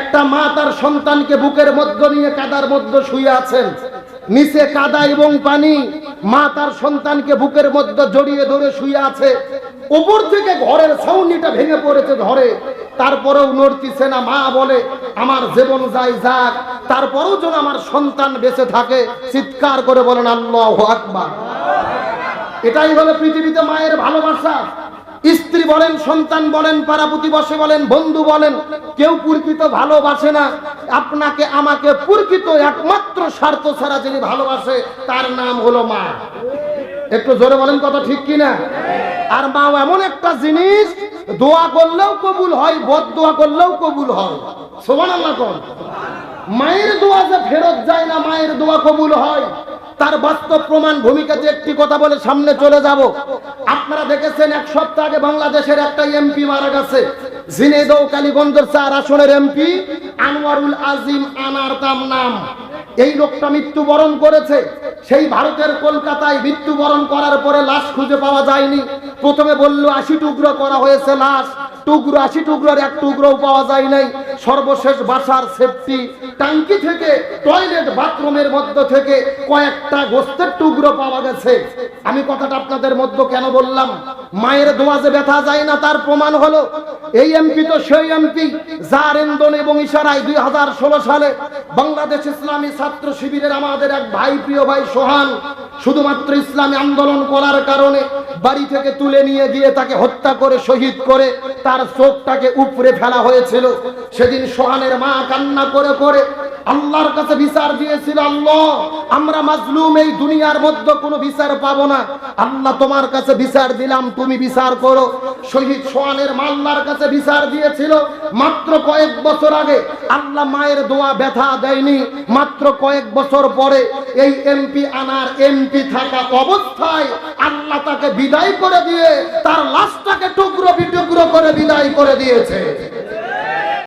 একটা মা তার সন্তানকে বুকের মধ্যে নিয়ে কাদার মধ্যে শুয়ে আছেন, নিচে কাদা এবং পানি, মা তার সন্তানকে বুকের মধ্যে জড়িয়ে ধরে শুয়ে আছে। উপর থেকে ঘরের ছাউনিটা ভেঙে পড়েছে ধরে, তারপরেও নড়তিছে না। মা বলে আমার জীবন যাই যাক, তারপরেও যেন আমার সন্তান বেঁচে থাকে। চিৎকার করে বলেন আল্লাহু আকবার। এটাই হলো পৃথিবীতে মায়ের ভালোবাসা। স্ত্রী বলেন, সন্তান বলেন, পাড়া প্রতিবেশী বলেন, বন্ধু বলেন, কেউ প্রকৃত ভালোবাসে না। আপনাকে আমাকে প্রকৃত একমাত্র স্বার্থ ছাড়া যিনি ভালোবাসে তার নাম হলো মা। একটু জোরে বলেন কথা ঠিক কিনা? আর মা এমন একটা জিনিস, দোয়া করলেও কবুল হয়, বদদোয়া করলেও কবুল হয়। সুবহানাল্লাহ কোন? মায়ের দোয়া যে ফেরত যায় না, মায়ের দোয়া কবুল হয়। তার বাস্তব প্রমাণ ভূমিকাতে একটি কথা বলে সামনে চলে যাব। আপনারা দেখেছেন এক সপ্তাহ আগে বাংলাদেশের একটা এমপি মারা গেছে, ঝিনাইদহ কালীগঞ্জের 4 আসনের এমপি আনোয়ারুল আজিম আনার তার নাম। এই লোকটা মৃত্যুবরণ করেছে। সেই ভারতের কলকাতায় মৃত্যুবরণ করার পরে লাশ খুঁজে পাওয়া যায়নি। প্রথমে বলল 80 টুকরো করা হয়েছে লাশ, টুকরো 80 টুকরোর এক টুকরোও পাওয়া যায় নাই। সর্বশেষ বাসার সেফটি ট্যাঙ্কি থেকে, টয়লেট বাথরুমের মধ্যে থেকে কয়েকটা গোস্তের টুকরো পাওয়া গেছে। আমি কথাটা আপনাদের মধ্যে কেন বললাম? মায়ের দোয়া যে ব্যথা যায় না তার প্রমাণ হলো এই এমপি তো সেই এমপি যার ইন্ধন এবং ইশারায় 2016 সালে বাংলাদেশ ইসলামী ছাত্র শিবিরের আমাদের এক ভাই, প্রিয় ভাই সোহান, শুধুমাত্র ইসলামী আন্দোলন করার কারণে বাড়ি থেকে তুলে নিয়ে গিয়ে তাকে হত্যা করে শহীদ করে তার চোখটাকে উপরে ফেলা হয়েছিল। সেদিন সোহানের মা কান্না করে করে আল্লাহর কাছে বিচার দিয়েছিল, আল্লাহ আমরা মাজলুম, এই দুনিয়ার মধ্যে কোনো বিচার পাবো না, আল্লাহ তোমার কাছে বিচার দিলাম, তুমি বিচার করো। শহীদ সোহানের মা আল্লাহর কাছে বিচার দিয়েছিল। মাত্র কয়েক বছর আগে আল্লাহ মায়ের দোয়া ব্যথা দেয়নি। মাত্র কয়েক বছর পরে এই এমপি আনার এমপি থাকা অবস্থায় আল্লাহ তাকে বিদায় করে দিয়ে তার লাশটাকে টুকরো বিটুকরো করে বিদায় করে দিয়েছে।